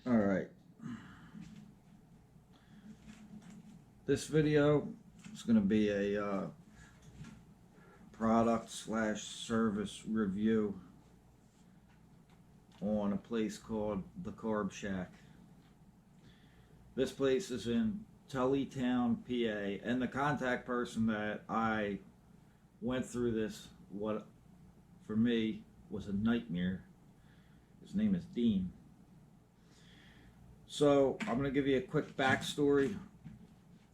All right. This video is going to be a product slash service review on a place called the Carb Shack. This place is in Tullytown, PA, and the contact person that I went through this, what for me was a nightmare, his name is Dean. So I'm going to give you a quick backstory,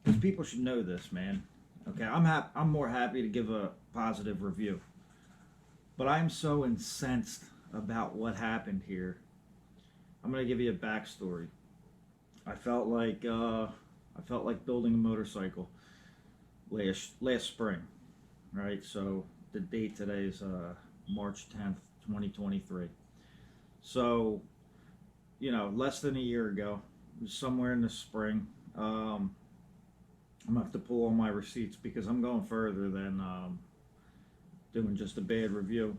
because people should know this, man. Okay, I'm more happy to give a positive review, but I'm so incensed about what happened here. I'm going to give you a backstory. I felt like building a motorcycle last spring, right? So the date today is March 10th, 2023. So, you know, less than a year ago, somewhere in the spring. I'm gonna have to pull all my receipts because I'm going further than doing just a bad review.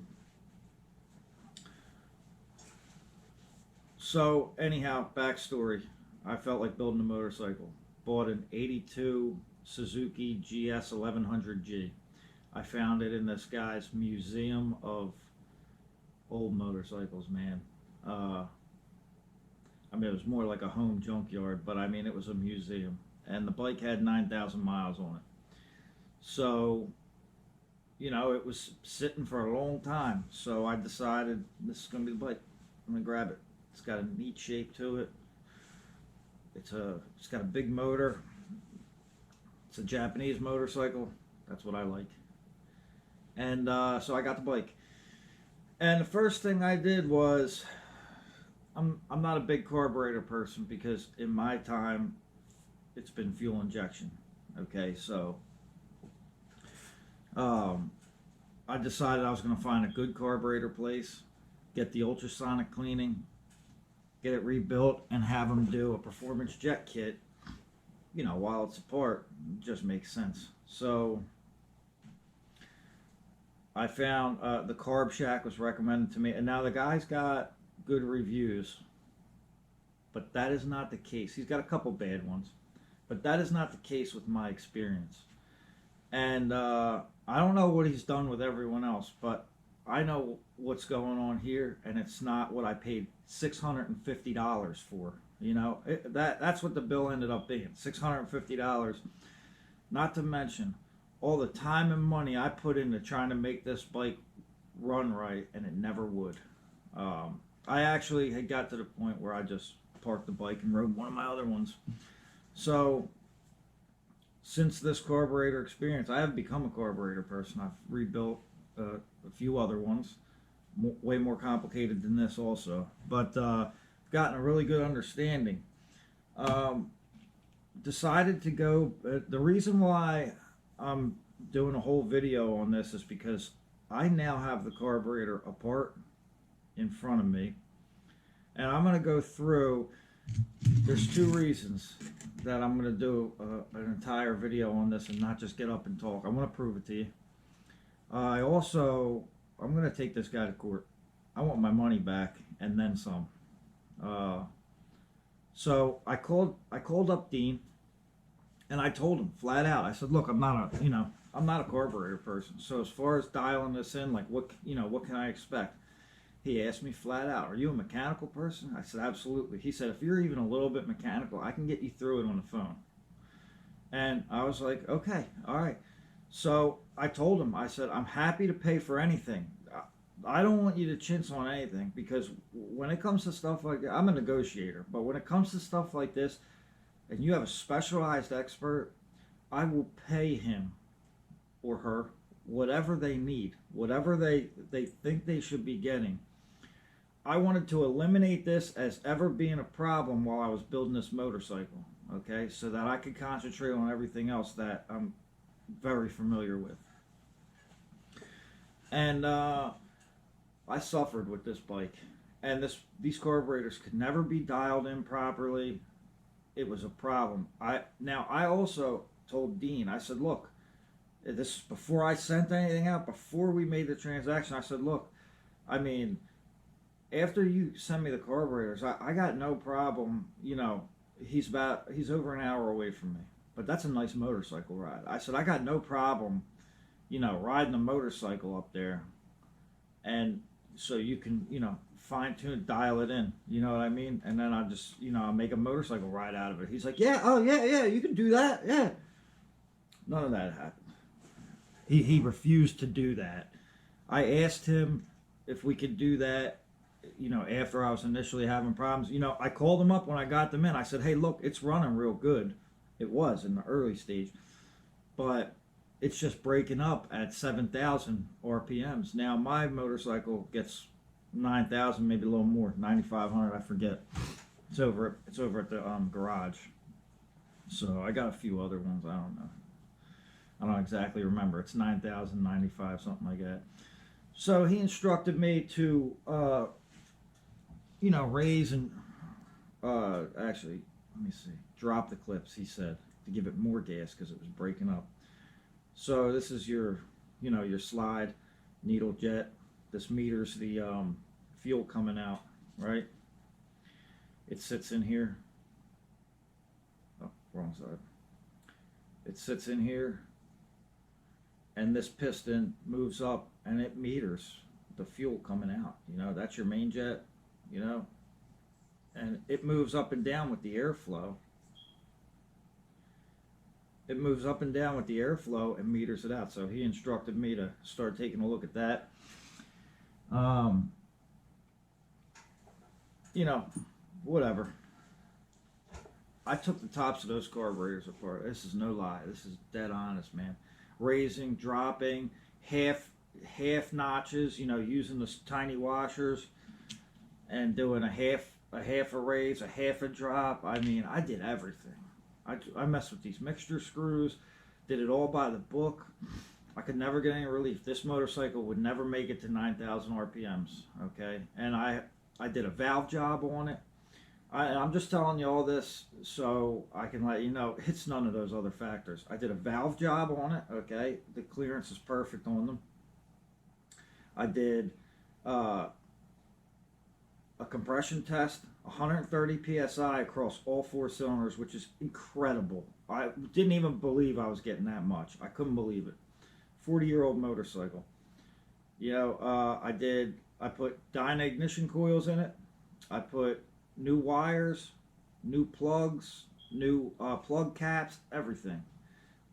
So anyhow, backstory. I felt like building a motorcycle. Bought an '82 Suzuki GS1100G. I found it in this guy's museum of old motorcycles, man. I mean, it was more like a home junkyard, but I mean, it was a museum. And the bike had 9,000 miles on it. So, you know, it was sitting for a long time. So I decided this is going to be the bike. I'm going to grab it. It's got a neat shape to it. It's got a big motor. It's a Japanese motorcycle. That's what I like. And so I got the bike. And the first thing I did was, I'm not a big carburetor person because in my time it's been fuel injection. Okay, so I decided I was going to find a good carburetor place, get the ultrasonic cleaning, get it rebuilt, and have them do a performance jet kit. You know, while it's apart, it just makes sense. So I found the Carb Shack was recommended to me, and now the guy's got good reviews, but that is not the case. He's got a couple bad ones, but that is not the case with my experience. And I don't know what he's done with everyone else, but I know what's going on here, and it's not what I paid $650 for. You know, that's what the bill ended up being, $650. Not to mention all the time and money I put into trying to make this bike run right, and it never would. I actually had got to the point where I just parked the bike and rode one of my other ones. So since this carburetor experience, I have become a carburetor person. I've rebuilt a few other ones, way more complicated than this also, but gotten a really good understanding. Decided to go, the reason why I'm doing a whole video on this is because I now have the carburetor apart in front of me, and I'm going to go through. There's two reasons that I'm going to do an entire video on this and not just get up and talk. I want to prove it to you. I'm going to take this guy to court. I want my money back and then some. So I called up Dean, and I told him flat out. I said, look, I'm not a carburetor person. So as far as dialing this in, like what can I expect? He asked me flat out, are you a mechanical person? I said, absolutely. He said, if you're even a little bit mechanical, I can get you through it on the phone. And I was like, okay, all right. So I told him, I said, I'm happy to pay for anything. I don't want you to chintz on anything, because when it comes to stuff like that, I'm a negotiator. But when it comes to stuff like this, and you have a specialized expert, I will pay him or her whatever they need, whatever they think they should be getting. I wanted to eliminate this as ever being a problem while I was building this motorcycle, okay, so that I could concentrate on everything else that I'm very familiar with. And I suffered with this bike, and these carburetors could never be dialed in properly. It was a problem. I also told Dean, I said, look, this before I sent anything out, before we made the transaction, I said, look, I mean, after you send me the carburetors, I got no problem. You know, he's over an hour away from me, but that's a nice motorcycle ride. I said I got no problem, you know, riding a motorcycle up there, and so you can, you know, fine tune, dial it in. You know what I mean? And then I just, you know, I'll make a motorcycle ride out of it. He's like, yeah, oh yeah, yeah, you can do that, yeah. None of that happened. He refused to do that. I asked him if we could do that, you know, after I was initially having problems. You know, I called him up when I got them in. I said, hey, look, it's running real good. It was in the early stage, but it's just breaking up at 7,000 RPMs. Now my motorcycle gets 9,000, maybe a little more, 9,500, I forget. It's over at the garage. So I got a few other ones. I don't exactly remember. It's 9,095, something like that. So he instructed me to, you know, raise and actually, let me see, drop the clips. He said to give it more gas because it was breaking up. So this is your, you know, your slide needle jet. This meters the fuel coming out, right? It sits in here. Oh, wrong side. It sits in here, and this piston moves up, and it meters the fuel coming out. You know, that's your main jet, you know, and it moves up and down with the airflow. It moves up and down with the airflow and meters it out. So he instructed me to start taking a look at that. You know, whatever. I took the tops of those carburetors apart. This is no lie. This is dead honest, man. Raising, dropping, half notches. You know, using the tiny washers and doing a half a raise, a half a drop. I mean, I did everything. I messed with these mixture screws. Did it all by the book. I could never get any relief. This motorcycle would never make it to 9,000 RPMs. Okay, and I did a valve job on it. I'm just telling you all this so I can let you know it's none of those other factors. I did a valve job on it, okay? The clearance is perfect on them. I did a compression test, 130 PSI across all 4 cylinders, which is incredible. I didn't even believe I was getting that much. I couldn't believe it. 40-year-old motorcycle. You know, I put Dyna ignition coils in it. I put new wires, new plugs, new plug caps, everything.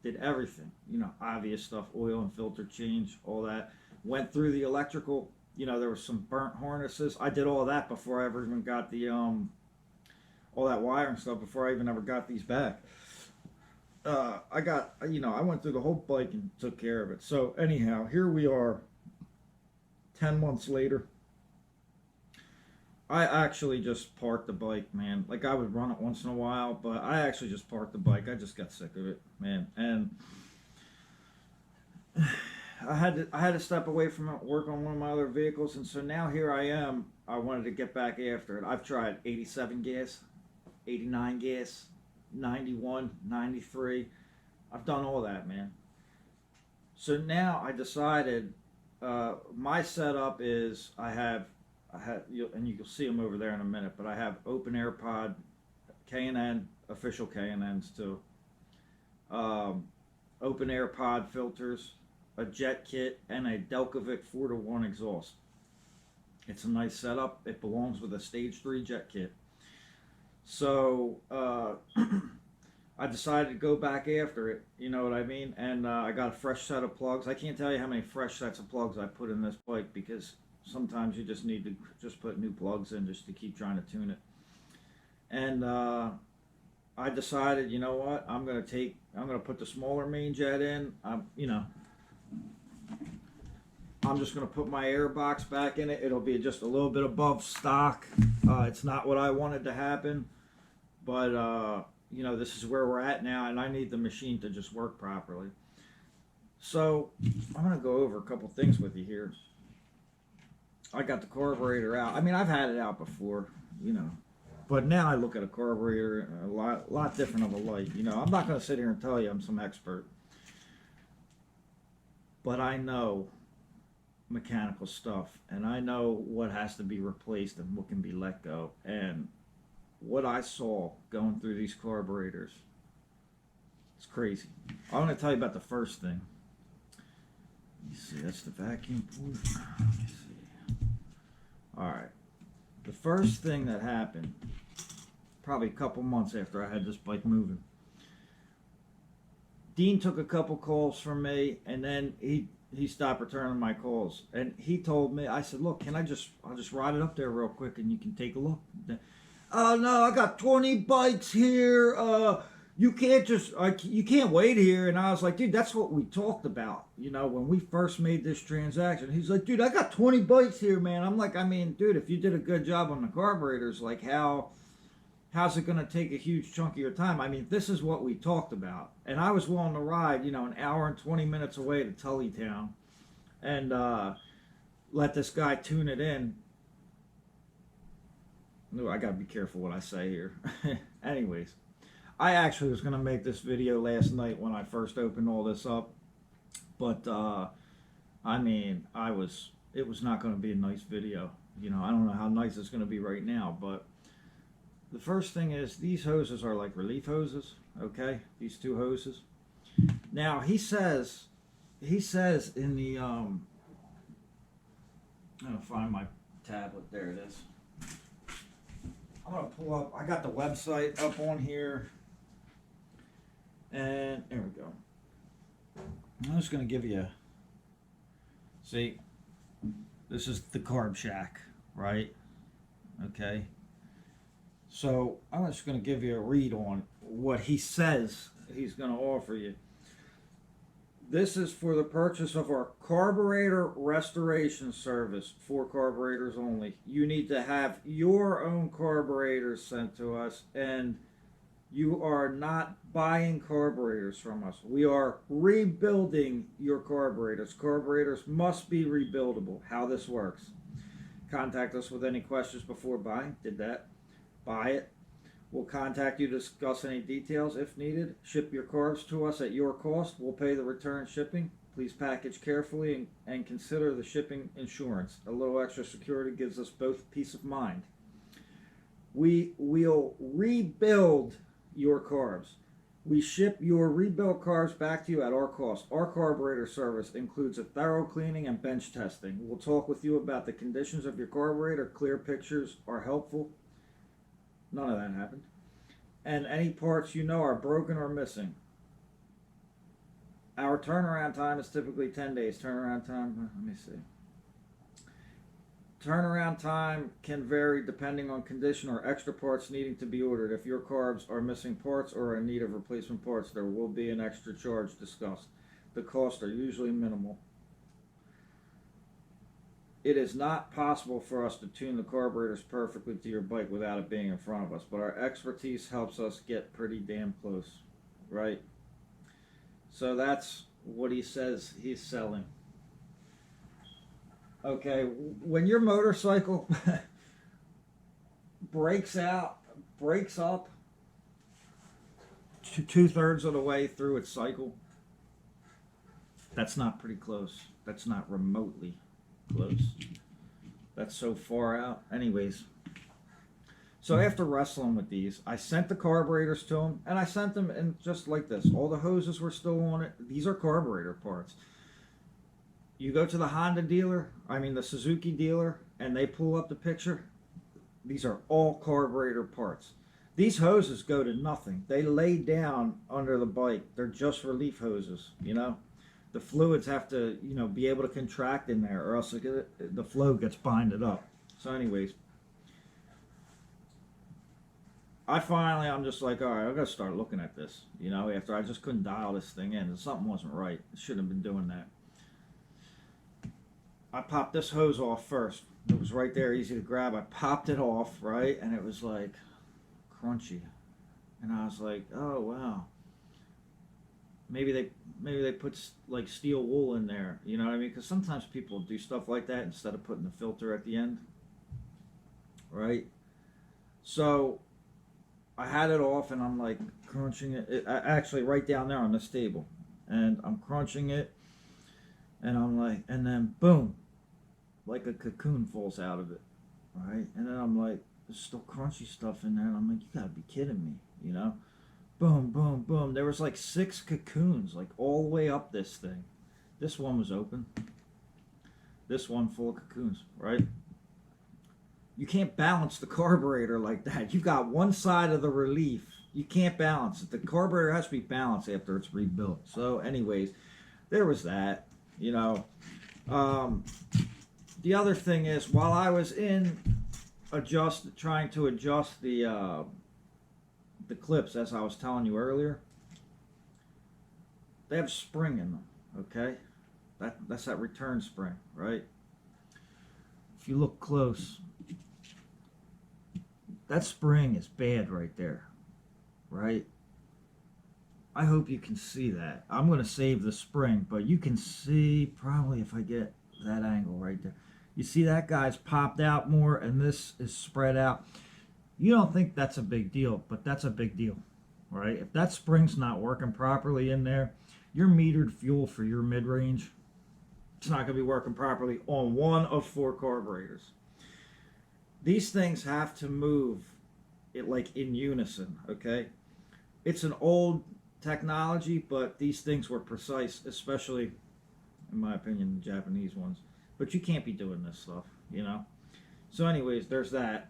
Did everything. You know, obvious stuff, oil and filter change, all that. Went through the electrical. You know, there was some burnt harnesses. I did all that before I ever even got the all that wiring stuff, before I even ever got these back. I went through the whole bike and took care of it. So anyhow, here we are 10 months later. I actually just parked the bike, man. Like, I would run it once in a while, but I actually just parked the bike. I just got sick of it, man. And I had to step away from it, work on one of my other vehicles, and so now here I am. I wanted to get back after it. I've tried 87 gas, 89 gas, 91, 93. I've done all that, man. So now I decided my setup is I have, and you'll see them over there in a minute, but I have open air pod, K&N, official K&Ns too, open air pod filters, a jet kit, and a Delcovic 4-to-1 exhaust. It's a nice setup. It belongs with a stage 3 jet kit. So I decided to go back after it, you know what I mean? And I got a fresh set of plugs. I can't tell you how many fresh sets of plugs I put in this bike, because sometimes you just need to just put new plugs in just to keep trying to tune it. And I decided, you know what, I'm gonna put the smaller main jet in. I'm just gonna put my air box back in it. It'll be just a little bit above stock. It's not what I wanted to happen, but you know, this is where we're at now, and I need the machine to just work properly. So I'm gonna go over a couple things with you here. I got the carburetor out. I mean, I've had it out before, you know, but now I look at a carburetor a lot different of a light. You know, I'm not going to sit here and tell you I'm some expert, but I know mechanical stuff, and I know what has to be replaced and what can be let go. And what I saw going through these carburetors, it's crazy. I'm going to tell you about the first thing. Let me see, that's the vacuum port. Let me see. All right. The first thing that happened, probably a couple months after I had this bike moving, Dean took a couple calls from me, and then he stopped returning my calls. And he told me, I said, look, I'll just ride it up there real quick and you can take a look. Oh no, I got 20 bikes here. You can't wait here. And I was like, dude, that's what we talked about, when we first made this transaction. He's like, dude, I got 20 bikes here, man. I'm like, I mean, dude, if you did a good job on the carburetors, like how's it going to take a huge chunk of your time? I mean, this is what we talked about. And I was willing to ride, an hour and 20 minutes away to Tullytown and let this guy tune it in. No, I got to be careful what I say here. Anyways, I actually was going to make this video last night when I first opened all this up. But, I mean, it was not going to be a nice video. I don't know how nice it's going to be right now, but the first thing is these hoses are like relief hoses, okay? These two hoses. Now, he says in the, I'm going to find my tablet. There it is. I'm going to pull up, I got the website up on here. And there we go. I'm just going to give you, see, this is the Carb Shack, right? Okay. So I'm just going to give you a read on what he says he's going to offer you. This is for the purchase of our carburetor restoration service for carburetors only. You need to have your own carburetors sent to us, and you are not buying carburetors from us. We are rebuilding your carburetors. Carburetors must be rebuildable. How this works. Contact us with any questions before buying. Did that. Buy it. We'll contact you to discuss any details if needed. Ship your carbs to us at your cost. We'll pay the return shipping. Please package carefully and consider the shipping insurance. A little extra security gives us both peace of mind. We will rebuild your carbs. We ship your rebuilt carbs back to you at our cost. Our carburetor service includes a thorough cleaning and bench testing. We'll talk with you about the conditions of your carburetor. Clear pictures are helpful. None of that happened. And any parts are broken or missing. Our turnaround time is typically 10 days. Turnaround time, let me see. Turnaround time can vary depending on condition or extra parts needing to be ordered. If your carbs are missing parts or are in need of replacement parts, there will be an extra charge discussed. The costs are usually minimal. It is not possible for us to tune the carburetors perfectly to your bike without it being in front of us, but our expertise helps us get pretty damn close, right? So that's what he says he's selling. Okay, when your motorcycle breaks up 2/3 of the way through its cycle, that's not pretty close. That's not remotely close. That's so far out. Anyways, so after wrestling with these, I sent the carburetors to him, and I sent them in just like this. All the hoses were still on it. These are carburetor parts. You go to the Honda dealer, the Suzuki dealer, and they pull up the picture. These are all carburetor parts. These hoses go to nothing. They lay down under the bike. They're just relief hoses, The fluids have to, be able to contract in there, or else the flow gets binded up. So anyways, I'm just like, all right, I gotta start looking at this, after I just couldn't dial this thing in. Something wasn't right. I shouldn't have been doing that. I popped this hose off first. It was right there, easy to grab. I popped it off, right, and it was like crunchy. And I was like, oh wow. Maybe they put like steel wool in there, you know what I mean? Because sometimes people do stuff like that instead of putting the filter at the end, right? So I had it off, and I'm like crunching it actually right down there on this table, and I'm crunching it, and I'm like, and then boom, like a cocoon falls out of it, right? And then I'm like, there's still crunchy stuff in there, and I'm like, you gotta be kidding me, you know? Boom, boom, boom. There was like 6 cocoons, like all the way up this thing. This one was open. This one full of cocoons, right? You can't balance the carburetor like that. You got one side of the relief. You can't balance it. The carburetor has to be balanced after it's rebuilt. So anyways, there was that, you know. The other thing is, while I was in trying to adjust the clips, as I was telling you earlier, they have spring in them, okay? That's that return spring, right? If you look close, that spring is bad right there, right? I hope you can see that. I'm going to save the spring, but you can see, probably if I get that angle right there, you see that guy's popped out more and this is spread out. You don't think that's a big deal, but that's a big deal, right? If that spring's not working properly in there, your metered fuel for your mid-range, it's not going to be working properly on one of 4 carburetors. These things have to move it like in unison, okay? It's an old technology, but these things were precise, especially, in my opinion, the Japanese ones. But you can't be doing this stuff, you know? So anyways, there's that.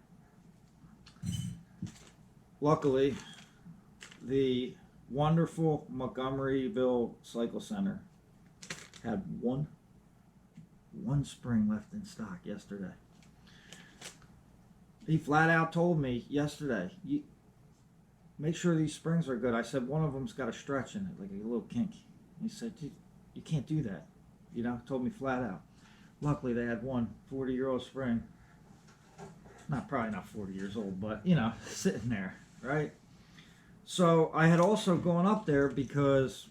Luckily, the wonderful Montgomeryville Cycle Center had one spring left in stock yesterday. He flat out told me yesterday, make sure these springs are good. I said, one of them's got a stretch in it, like a little kink. He said, you can't do that. You know, told me flat out. Luckily, they had one 40-year-old spring. Probably not 40 years old, but, you know, sitting there, right? So I had also gone up there because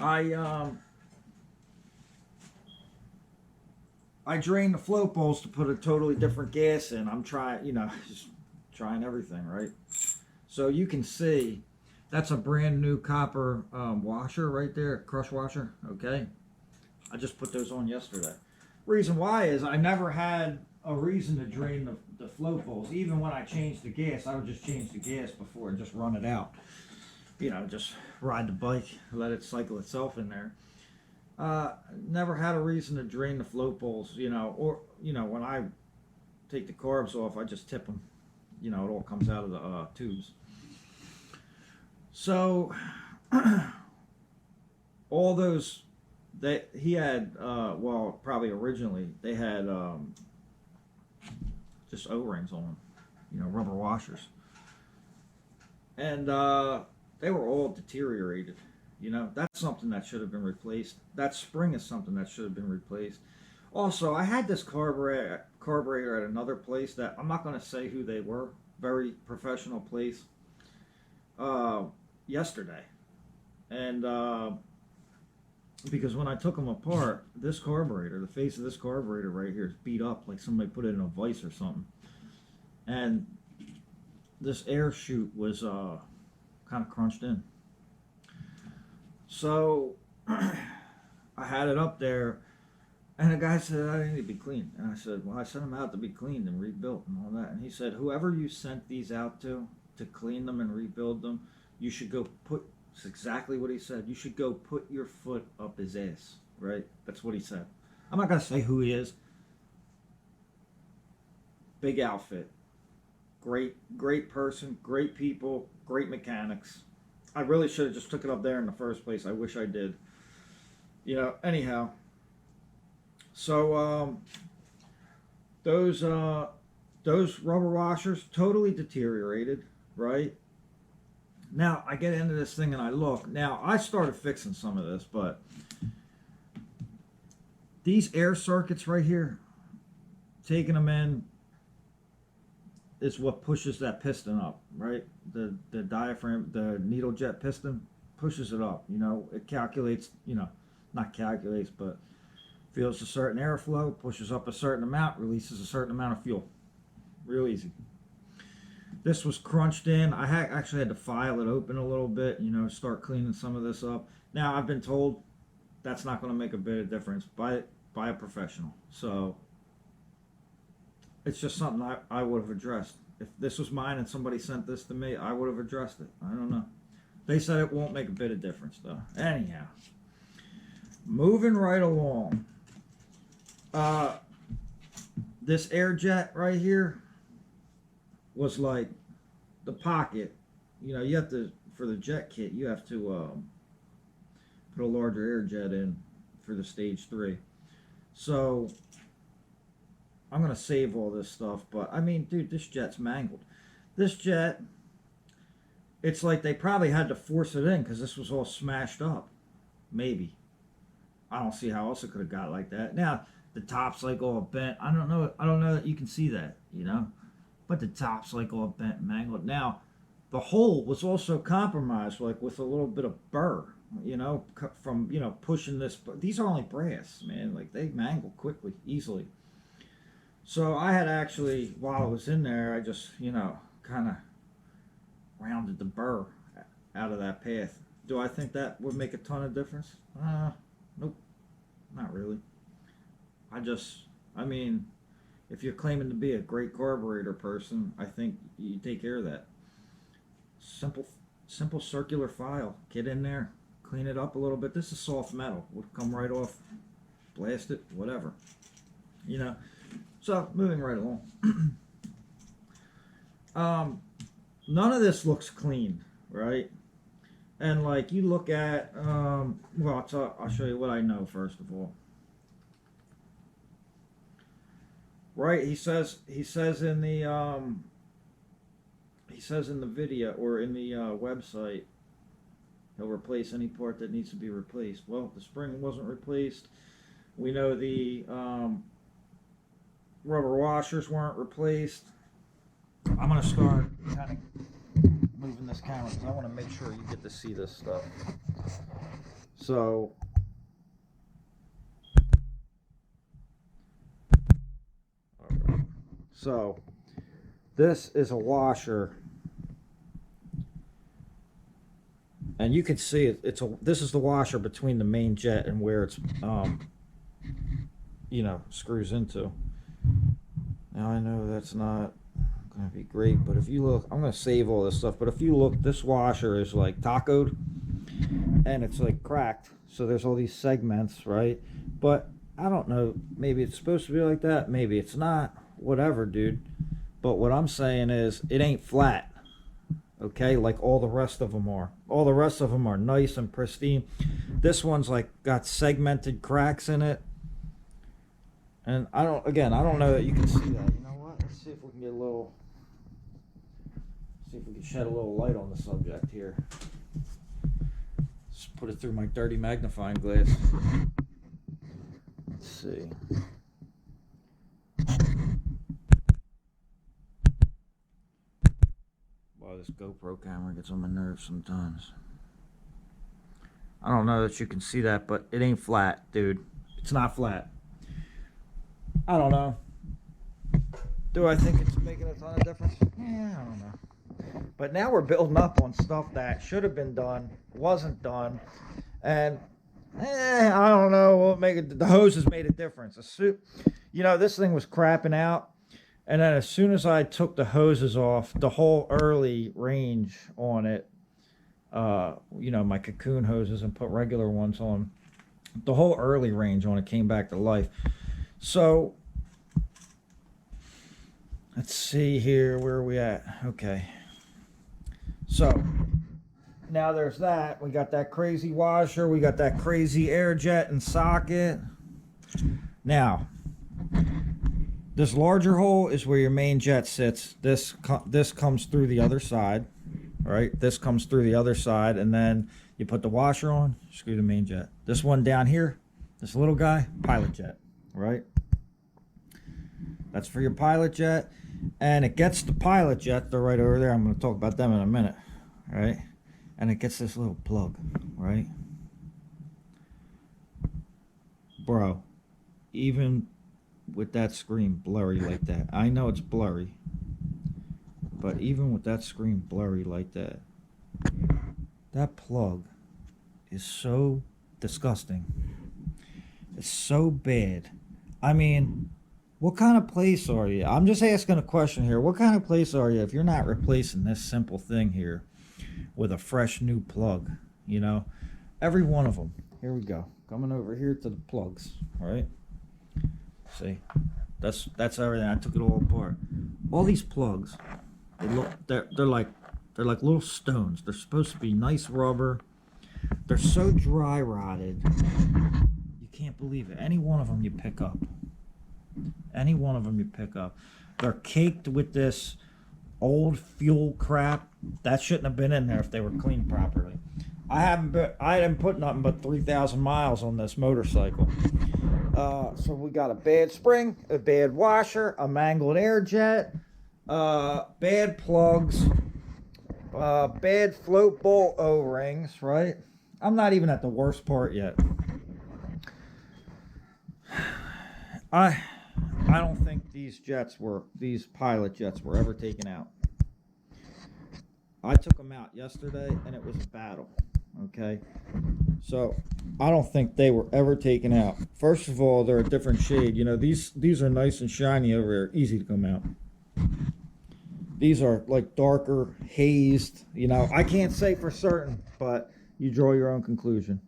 I drained the float bowls to put a totally different gas in. I'm trying, you know, just trying everything, right? So you can see that's a brand new copper washer right there, crush washer, okay? I just put those on yesterday. Reason why is I never had a reason to drain the float bowls. Even when I changed the gas, I would just change the gas before and just run it out. You know, just ride the bike, let it cycle itself in there. Never had a reason to drain the float bowls, you know, or, you know, when I take the carbs off, I just tip them. You know, it all comes out of the tubes. So, all those, he had, well, probably originally, they had just O-rings on them, you know, rubber washers. And they were all deteriorated. You know, that's something that should have been replaced. That spring is something that should have been replaced. Also, I had this carburetor at another place that I'm not going to say who they were. Very professional place. Yesterday. And because when I took them apart, this carburetor, the face of this carburetor right here is beat up like somebody put it in a vise or something. And this air chute was kind of crunched in. So I had it up there, and the guy said, I need to be cleaned. And I said, well, I sent them out to be cleaned and rebuilt and all that. And he said, whoever you sent these out to clean them and rebuild them, you should go put, that's exactly what he said, you should go put your foot up his ass, right? That's what he said. I'm not going to say who he is. Big outfit. Great person, great people, great mechanics. I really should have just took it up there in the first place. I wish I did. You know, anyhow. So, those rubber washers, totally deteriorated, right? Now, I get into this thing and I look. Now, I started fixing some of this, but these air circuits right here, taking them in, is what pushes that piston up, right? The diaphragm, the needle jet piston pushes it up. You know, it calculates, you know, not calculates, but feels a certain airflow, pushes up a certain amount, releases a certain amount of fuel. Real easy. This was crunched in. I actually had to file it open a little bit, you know, start cleaning some of this up. Now, I've been told that's not going to make a bit of difference. By by a professional. So it's just something I would have addressed. If this was mine and somebody sent this to me, I would have addressed it. I don't know. They said it won't make a bit of difference, though. Anyhow, moving right along. This DynaJet right here was like the pocket. You know, you have to, for the jet kit, you have to put a larger DynaJet in for the stage 3. So I'm gonna save all this stuff, but I mean, dude, this jet's mangled. This jet, it's like they probably had to force it in because this was all smashed up. Maybe. I don't see how else it could have got like that. Now the top's like all bent. I don't know that you can see that, you know, but the top's like all bent and mangled. Now the hole was also compromised, like with a little bit of burr, you know, from, you know, pushing this. But these are only brass, man. Like they mangle quickly, easily. So I had actually, while I was in there, I just, you know, kind of rounded the burr out of that path. Do I think that would make a ton of difference? Nope, not really. I mean, if you're claiming to be a great carburetor person, I think you take care of that. Simple circular file. Get in there, clean it up a little bit. This is soft metal. Would come right off, blast it, whatever. You know. So moving right along. None of this looks clean, right? And like you look at, well, I'll show you what I know first of all. Right, he says in the video or in the website, he'll replace any part that needs to be replaced. Well, the spring wasn't replaced. We know the rubber washers weren't replaced. I'm gonna start kind of moving this camera because I want to make sure you get to see this stuff. So. So, this is a washer, and you can see it. This is the washer between the main jet and where it's, you know, screws into. Now I know that's not going to be great, but if you look, I'm going to save all this stuff. But if you look, this washer is like tacoed, and it's like cracked. So there's all these segments, right? But I don't know. Maybe it's supposed to be like that. Maybe it's not. Whatever, dude. But what I'm saying is it ain't flat, okay, like all the rest of them are. All the rest of them are nice and pristine. This one's like got segmented cracks in it, and I don't know that you can see that. You know what, let's see if we can get a little, see if we can shed a little light on the subject here. Just put it through my dirty magnifying glass. Let's see. This GoPro camera gets on my nerves sometimes. I don't know that you can see that, but it ain't flat, dude. It's not flat. I don't know. Do I think it's making a ton of difference? Yeah, I don't know. But now we're building up on stuff that should have been done, wasn't done, and I don't know what make it. The hoses made a difference. You know, this thing was crapping out. And then as soon as I took the hoses off, the whole early range on it, you know, my cocoon hoses and put regular ones on, the whole early range on it came back to life. So, let's see here, where are we at? Okay. So, now there's that. We got that crazy washer. We got that crazy DynaJet and socket. Now, this larger hole is where your main jet sits. This comes through the other side, right? This comes through the other side, and then you put the washer on, screw the main jet. This one down here, this little guy, pilot jet, right? That's for your pilot jet, and it gets the pilot jet. They're right over there. I'm going to talk about them in a minute, right? And it gets this little plug, right? Bro, even with that screen blurry like that, I know it's blurry, but even with that screen blurry like that, that plug is so disgusting. It's so bad. I mean, what kind of place are you? I'm just asking a question here. What kind of place are you if you're not replacing this simple thing here with a fresh new plug? You know, every one of them. Here we go. Coming over here to the plugs. All right. See, that's everything. I took it all apart. All these plugs, they're like little stones. They're supposed to be nice rubber. They're so dry rotted. You can't believe it. Any one of them you pick up. Any one of them you pick up. They're caked with this old fuel crap. That shouldn't have been in there if they were cleaned properly. I didn't put nothing but 3,000 miles on this motorcycle. So we got a bad spring, a bad washer, a mangled air jet, bad plugs, bad float bolt O-rings, right? I'm not even at the worst part yet. I don't think these pilot jets were ever taken out. I took them out yesterday and it was a battle. Okay, so I don't think they were ever taken out. First of all, they're a different shade. You know, these are nice and shiny over here, easy to come out. These are like darker, hazed. You know, I can't say for certain, but you draw your own conclusion.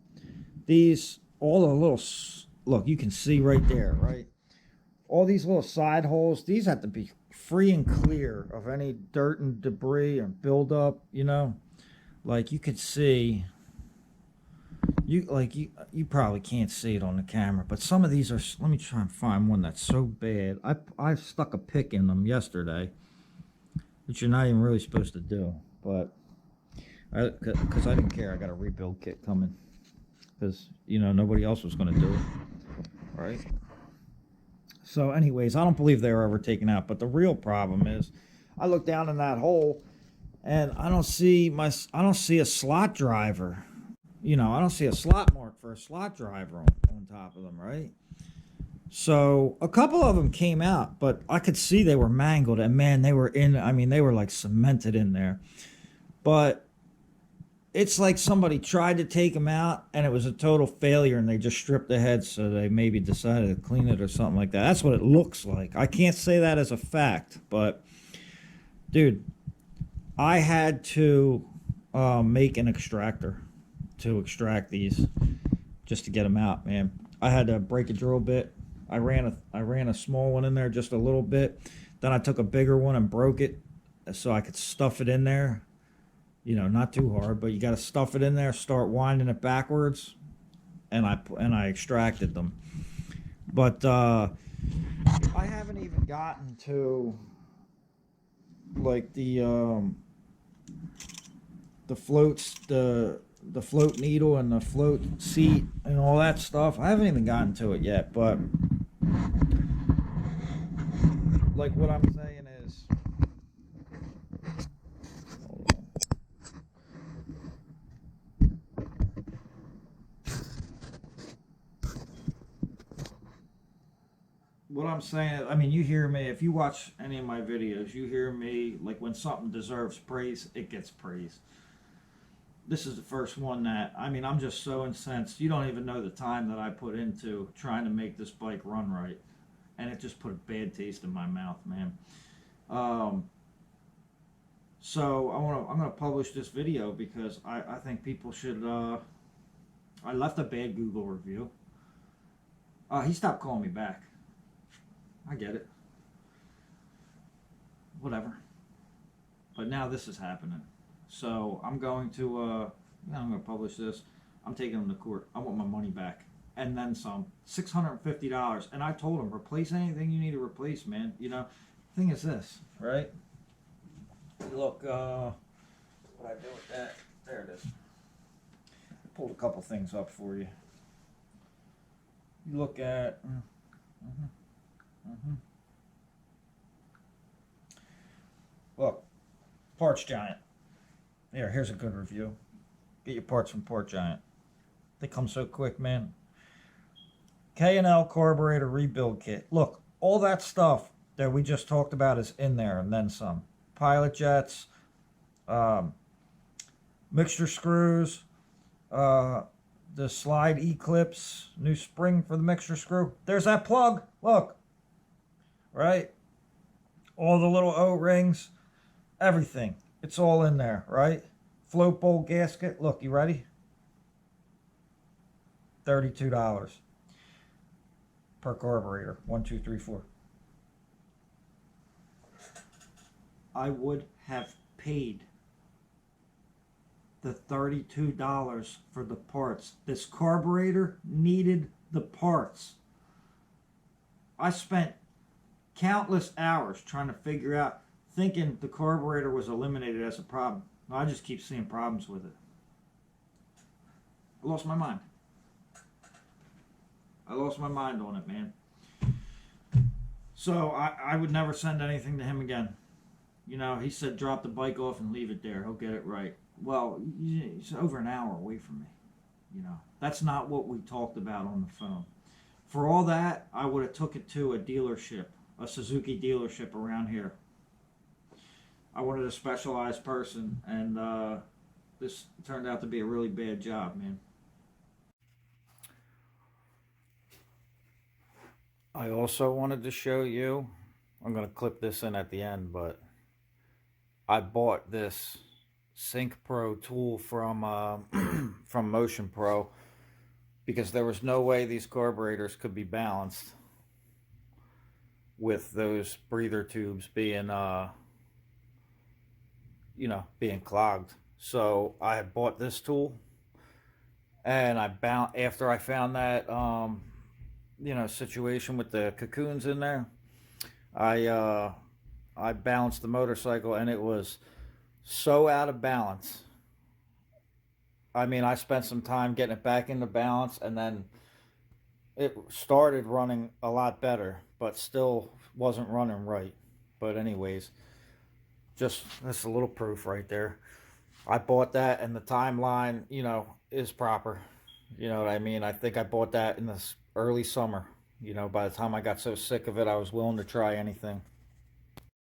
These, all the little, look, you can see right there, right? All these little side holes, these have to be free and clear of any dirt and debris and buildup, you know? Like you could see, you probably can't see it on the camera, but some of these are, let me try and find one that's so bad. I stuck a pick in them yesterday, which you're not even really supposed to do, but because I didn't care. I got a rebuild kit coming because, you know, nobody else was going to do it, right? So anyways, I don't believe they were ever taken out, but the real problem is I look down in that hole and I don't see a slot driver. You know, I don't see a slot mark for a slot driver on top of them, right? So a couple of them came out, but I could see they were mangled, and man, they were like cemented in there. But it's like somebody tried to take them out and it was a total failure and they just stripped the head, so they maybe decided to clean it or something like that. That's what it looks like. I can't say that as a fact, but dude, I had to make an extractor to extract these just to get them out, man. I had to break a drill bit. I ran a small one in there just a little bit. Then I took a bigger one and broke it so I could stuff it in there. You know, not too hard, but you got to stuff it in there, start winding it backwards, and I extracted them. But I haven't even gotten to like the floats, the float needle and the float seat and all that stuff. I haven't even gotten to it yet, but like what I'm saying is, I mean, you hear me, if you watch any of my videos, you hear me, like when something deserves praise, it gets praise. This is the first one that, I mean, I'm just so incensed. You don't even know the time that I put into trying to make this bike run right. And it just put a bad taste in my mouth, man. So I'm gonna publish this video because I think people should. I left a bad Google review. He stopped calling me back. I get it. Whatever. But now this is happening. So I'm going to publish this. I'm taking him to court. I want my money back. And then some. $650. And I told him, replace anything you need to replace, man. You know, the thing is this, right? Look, what I do with that? There it is. I pulled a couple things up for you. You look at... Look, Parts Giant. Here's a good review. Get your parts from Parts Giant. They come so quick, man. K&L carburetor rebuild kit. Look, all that stuff that we just talked about is in there, and then some. Pilot jets, mixture screws, the the slide E-clips, new spring for the mixture screw. There's that plug, look, right? All the little O-rings, everything. It's all in there, right? Float bowl gasket, look, you ready? $32 per carburetor. 1, 2, 3, 4. I would have paid the $32 for the parts. This carburetor needed the parts. I spent countless hours trying to figure out, thinking the carburetor was eliminated as a problem. I just keep seeing problems with it. I lost my mind. I lost my mind on it, man. So I would never send anything to him again. You know, he said drop the bike off and leave it there. He'll get it right. Well, he's over an hour away from me. You know, that's not what we talked about on the phone. For all that, I would have took it to a dealership, a Suzuki dealership around here. I wanted a specialized person, and this turned out to be a really bad job, man. I also wanted to show you, I'm going to clip this in at the end, but I bought this Sync Pro tool from from Motion Pro because there was no way these carburetors could be balanced with those breather tubes being you know, being clogged. So I had bought this tool, and after I found that you know, situation with the cocoons in there, I balanced the motorcycle, and it was so out of balance. I mean, I spent some time getting it back into balance, and then it started running a lot better, but still wasn't running right. But anyways, just that's a little proof right there. I bought that, and the timeline, you know, is proper. You know what I mean? I think I bought that in the early summer. You know, by the time I got so sick of it, I was willing to try anything.